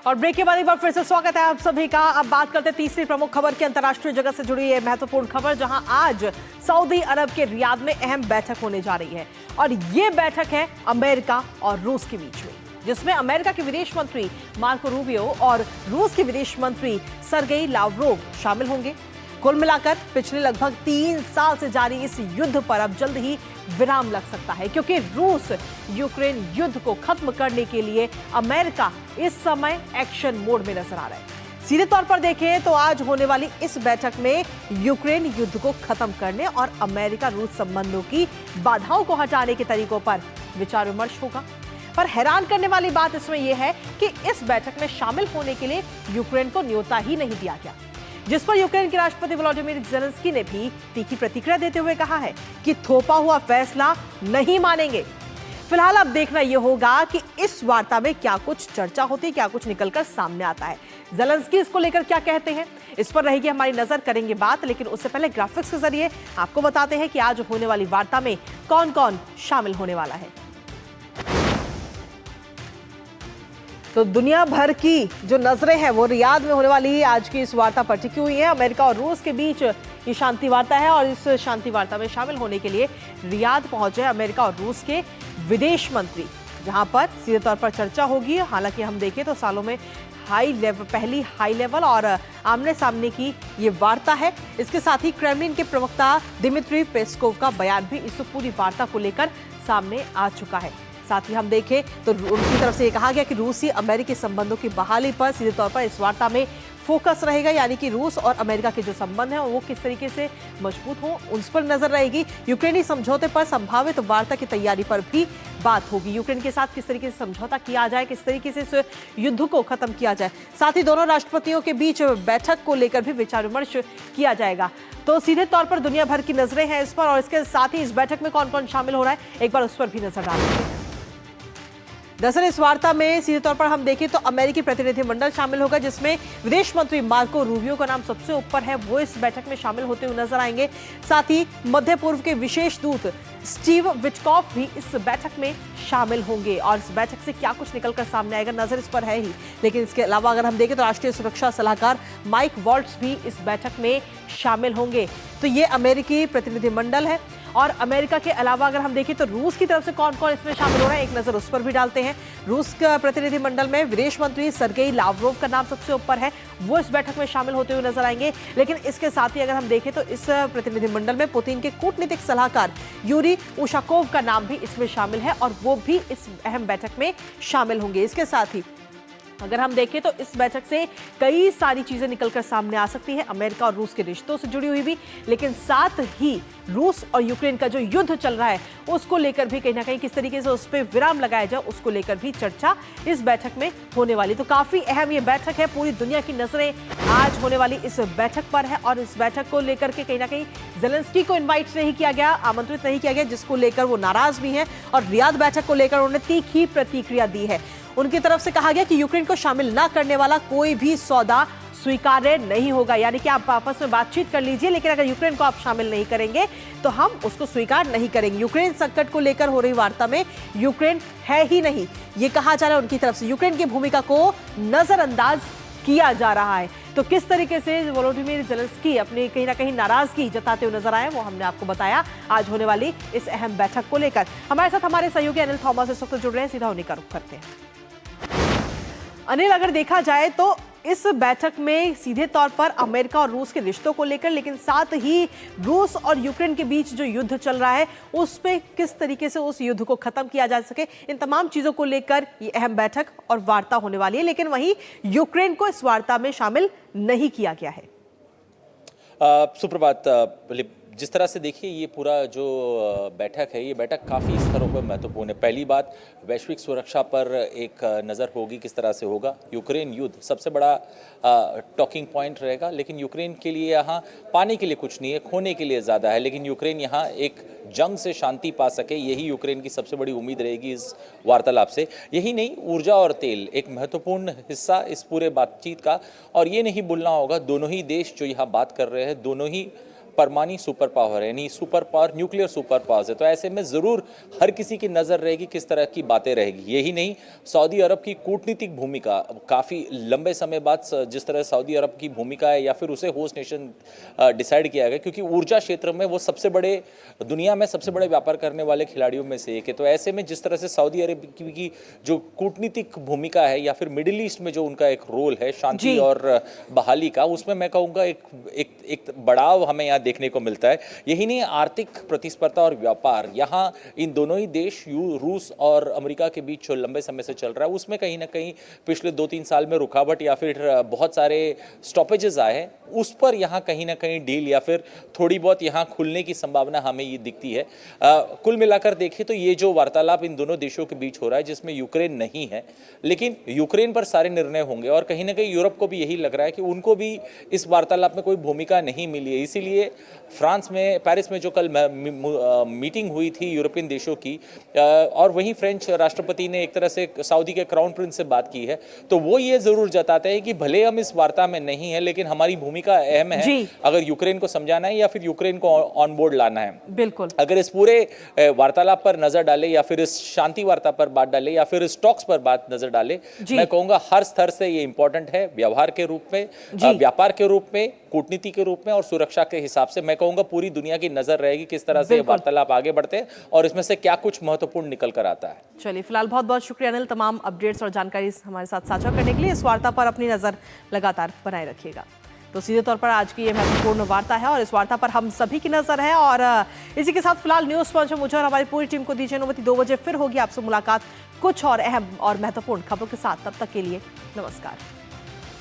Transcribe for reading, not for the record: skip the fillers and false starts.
और ब्रेक के बाद एक बार फिर से स्वागत है आप सभी का। अब बात करते हैं तीसरी प्रमुख खबर की, अंतर्राष्ट्रीय जगत से जुड़ी ये महत्वपूर्ण खबर, जहां आज सऊदी अरब के रियाद में अहम बैठक होने जा रही है। और ये बैठक है अमेरिका और रूस के बीच में, जिसमें अमेरिका के विदेश मंत्री मार्को रूबियो और रूस के विदेश मंत्री सर्गेई लावरोव शामिल होंगे। कुल मिलाकर पिछले लगभग 3 साल से जारी इस युद्ध पर अब जल्द ही विराम लग सकता है, क्योंकि रूस यूक्रेन युद्ध को खत्म करने के लिए अमेरिका इस समय एक्शन मोड में नजर आ रहा है। सीधे तौर पर देखें तो आज होने वाली इस बैठक में यूक्रेन युद्ध को खत्म करने और अमेरिका रूस संबंधों की बाधाओं को हटाने के तरीकों पर विचार विमर्श होगा। पर हैरान करने वाली बात इसमें यह है कि इस बैठक में शामिल होने के लिए यूक्रेन को न्योता ही नहीं दिया गया, जिस पर यूक्रेन के राष्ट्रपति व्लादिमीर ज़ेलेंस्की ने भी तीखी प्रतिक्रिया देते हुए कहा है कि थोपा हुआ फैसला नहीं मानेंगे। फिलहाल अब देखना यह होगा कि इस वार्ता में क्या कुछ चर्चा होती है, क्या कुछ निकलकर सामने आता है। ज़ेलेंस्की इसको लेकर क्या कहते हैं, इस पर रहेगी हमारी नजर, करेंगे बात। लेकिन उससे पहले ग्राफिक्स के जरिए आपको बताते हैं कि आज होने वाली वार्ता में कौन कौन शामिल होने वाला है। तो दुनिया भर की जो नजरें हैं वो रियाद में होने वाली आज की इस वार्ता पर टिकी हुई है। अमेरिका और रूस के बीच ये शांति वार्ता है और इस शांति वार्ता में शामिल होने के लिए रियाद पहुंचे अमेरिका और रूस के विदेश मंत्री, जहां पर सीधे तौर पर चर्चा होगी। हालांकि हम देखें तो सालों में पहली हाई लेवल और आमने सामने की ये वार्ता है। इसके साथ ही क्रेमलिन के प्रवक्ता दिमित्री पेस्कोव का बयान भी इस पूरी वार्ता को लेकर सामने आ चुका है। साथ ही हम देखें तो उनकी तरफ से ये कहा गया कि रूसी अमेरिकी संबंधों की बहाली पर सीधे तौर पर इस वार्ता में फोकस रहेगा, यानी कि रूस और अमेरिका के जो संबंध हैं वो किस तरीके से मजबूत हों उस पर नजर रहेगी। यूक्रेनी समझौते पर संभावित वार्ता की तैयारी पर भी बात होगी। यूक्रेन के साथ किस तरीके से समझौता किया जाए, किस तरीके से इस युद्ध को खत्म किया जाए। साथ ही दोनों राष्ट्रपतियों के बीच बैठक को लेकर भी विचार विमर्श किया जाएगा। तो सीधे तौर पर दुनिया भर की नजरें हैं इस पर, और इसके साथ ही इस बैठक में कौन कौन शामिल हो रहा है एक बार उस पर भी नजर डालते हैं। दरअसल इस वार्ता में सीधे तौर पर हम देखें तो अमेरिकी प्रतिनिधिमंडल शामिल होगा, जिसमें विदेश मंत्री मार्को रूबियो का नाम सबसे ऊपर है, वो इस बैठक में शामिल होते हुए नजर आएंगे। साथ ही मध्य पूर्व के विशेष दूत स्टीव विटकॉफ भी इस बैठक में शामिल होंगे और इस बैठक से क्या कुछ निकलकर सामने आएगा नजर इस पर है ही। लेकिन इसके अलावा अगर हम देखें तो राष्ट्रीय सुरक्षा सलाहकार माइक वॉल्ट्ज भी इस बैठक में शामिल होंगे। तो ये अमेरिकी प्रतिनिधिमंडल है। और अमेरिका के अलावा अगर हम देखें तो रूस की तरफ से कौन कौन इसमें शामिल हो रहा है एक नजर उस पर भी डालते हैं। रूस का प्रतिनिधिमंडल में विदेश मंत्री सर्गेई लावरोव का नाम सबसे ऊपर है, वो इस बैठक में शामिल होते हुए नजर आएंगे। लेकिन इसके साथ ही अगर हम देखें तो इस प्रतिनिधिमंडल में पुतिन के कूटनीतिक सलाहकार यूरी उशाकोव का नाम भी इसमें शामिल है और वो भी इस अहम बैठक में शामिल होंगे। इसके साथ ही अगर हम देखें तो इस बैठक से कई सारी चीजें निकलकर सामने आ सकती हैं, अमेरिका और रूस के रिश्तों से जुड़ी हुई भी, लेकिन साथ ही रूस और यूक्रेन का जो युद्ध चल रहा है उसको लेकर भी कहीं ना कहीं किस तरीके से उस पर विराम लगाया जाए उसको लेकर भी चर्चा इस बैठक में होने वाली। तो काफी अहम ये बैठक है, पूरी दुनिया की नजरें आज होने वाली इस बैठक पर है और इस बैठक को लेकर के कहीं ना कहीं ज़ेलेंस्की को इन्वाइट नहीं किया गया, आमंत्रित नहीं किया गया, जिसको लेकर वो नाराज भी हैं और रियाद बैठक को लेकर उन्होंने तीखी प्रतिक्रिया दी है। उनकी तरफ से कहा गया कि यूक्रेन को शामिल न करने वाला कोई भी सौदा स्वीकार्य नहीं होगा, यानी कि आप आपस में बातचीत कर लीजिए, लेकिन अगर यूक्रेन को आप शामिल नहीं करेंगे तो हम उसको स्वीकार नहीं करेंगे। यूक्रेन संकट को लेकर हो रही वार्ता में यूक्रेन है ही नहीं, ये कहा जा रहा है उनकी तरफ से। यूक्रेन की भूमिका को नजरअंदाज किया जा रहा है। तो किस तरीके से वोलोडिमीर ज़ेलेंस्की अपनी कहीं ना कहीं नाराजगी जताते हुए नजर आए वो हमने आपको बताया आज होने वाली इस अहम बैठक को लेकर। हमारे साथ हमारे सहयोगी अनिल थॉमस इस वक्त जुड़ रहे हैं, सीधा उन्हीं का रुख करते हैं। अनिल, अगर देखा जाए तो इस बैठक में सीधे तौर पर अमेरिका और रूस के रिश्तों को लेकर, लेकिन साथ ही रूस और यूक्रेन के बीच जो युद्ध चल रहा है उस पे किस तरीके से उस युद्ध को खत्म किया जा सके, इन तमाम चीजों को लेकर ये अहम बैठक और वार्ता होने वाली है। लेकिन वहीं यूक्रेन को इस वार्ता में शामिल नहीं किया गया है। सुप्रभात। जिस तरह से देखिए ये पूरा जो बैठक है, ये बैठक काफ़ी स्तरों पर महत्वपूर्ण है। पहली बात, वैश्विक सुरक्षा पर एक नज़र होगी, किस तरह से होगा। यूक्रेन युद्ध सबसे बड़ा टॉकिंग पॉइंट रहेगा, लेकिन यूक्रेन के लिए यहाँ पाने के लिए कुछ नहीं है, खोने के लिए ज़्यादा है। लेकिन यूक्रेन यहाँ एक जंग से शांति पा सके, यही यूक्रेन की सबसे बड़ी उम्मीद रहेगी इस वार्तालाप से। यही नहीं, ऊर्जा और तेल एक महत्वपूर्ण हिस्सा इस पूरे बातचीत का। और ये नहीं भूलना होगा, दोनों ही देश जो यहाँ बात कर रहे हैं, दोनों ही परमाणु सुपर पावर है, यानी super power, nuclear super powers है। तो ऐसे में ज़रूर हर किसी की नज़र रहेगी किस तरह की बातें रहेगी। यही नहीं, सऊदी अरब की कूटनीतिक भूमिका काफ़ी लंबे समय बाद जिस तरह सऊदी अरब की भूमिका है या फिर उसे होस्ट नेशन डिसाइड किया गया, क्योंकि ऊर्जा क्षेत्र में वो सबसे बड़े, दुनिया में सबसे बड़े व्यापार करने वाले खिलाड़ियों में से एक है। तो ऐसे में जिस तरह से सऊदी अरब की जो कूटनीतिक भूमिका है या फिर मिडिल ईस्ट में जो उनका एक रोल है शांति और बहाली का, उसमें मैं कहूँगा एक बढ़ाव हमें यहाँ देखने को मिलता है। यही नहीं, आर्थिक प्रतिस्पर्धा और व्यापार यहाँ इन दोनों ही देश रूस और अमेरिका के बीच जो लंबे समय से चल रहा है, उसमें कहीं ना कहीं पिछले 2-3 साल में रुकावट या फिर बहुत सारे स्टॉपेजेस आए हैं, उस पर यहाँ कहीं ना कहीं डील या फिर थोड़ी बहुत यहाँ खुलने की संभावना हमें ये दिखती है। कुल मिलाकर देखें तो ये जो वार्तालाप इन दोनों देशों के बीच हो रहा है, जिसमें यूक्रेन नहीं है, लेकिन यूक्रेन पर सारे निर्णय होंगे और कहीं ना कहीं यूरोप को भी यही लग रहा है कि उनको भी इस वार्तालाप में कोई भूमिका नहीं मिली है। इसीलिए फ्रांस में, पेरिस में जो कल मीटिंग हुई थी यूरोपियन देशों की, और वहीं फ्रेंच राष्ट्रपति ने एक तरह से सऊदी के क्राउन प्रिंस से बात की है, तो वो ये जरूर जताते हैं कि भले हम इस वार्ता में नहीं है, लेकिन हमारी भूमिका अहम है अगर यूक्रेन को समझाना है या फिर यूक्रेन को ऑन बोर्ड लाना है। बिल्कुल, अगर इस पूरे वार्तालाप पर नजर डाले या फिर इस शांति वार्ता पर बात डाले या फिर इस टॉक्स पर बात नजर डाले, मैं कहूंगा हर स्तर से ये इंपॉर्टेंट है, व्यवहार के रूप में, व्यापार के रूप में, कूटनीति के रूप में और सुरक्षा के हिसाब से। मैं कहूंगा पूरी दुनिया की नजर रहेगी किस तरह से वार्तालाप आगे बढ़ते हैं और इसमें से क्या कुछ महत्वपूर्ण निकल कर आता है। चलिए, फिलहाल बहुत बहुत शुक्रिया अनिल, तमाम अपडेट्स और जानकारी हमारे साथ साझा करने के लिए। इस वार्ता पर अपनी नजर लगातार बनाए रखिएगा। तो सीधे तौर पर आज की ये महत्वपूर्ण वार्ता है और इस वार्ता पर हम सभी की नजर है। और इसी के साथ फिलहाल न्यूज पंच में मुझे और हमारी पूरी टीम को दीजिए अनुमति। 2 बजे फिर होगी आपसे मुलाकात कुछ और अहम और महत्वपूर्ण खबरों के साथ। तब तक के लिए नमस्कार।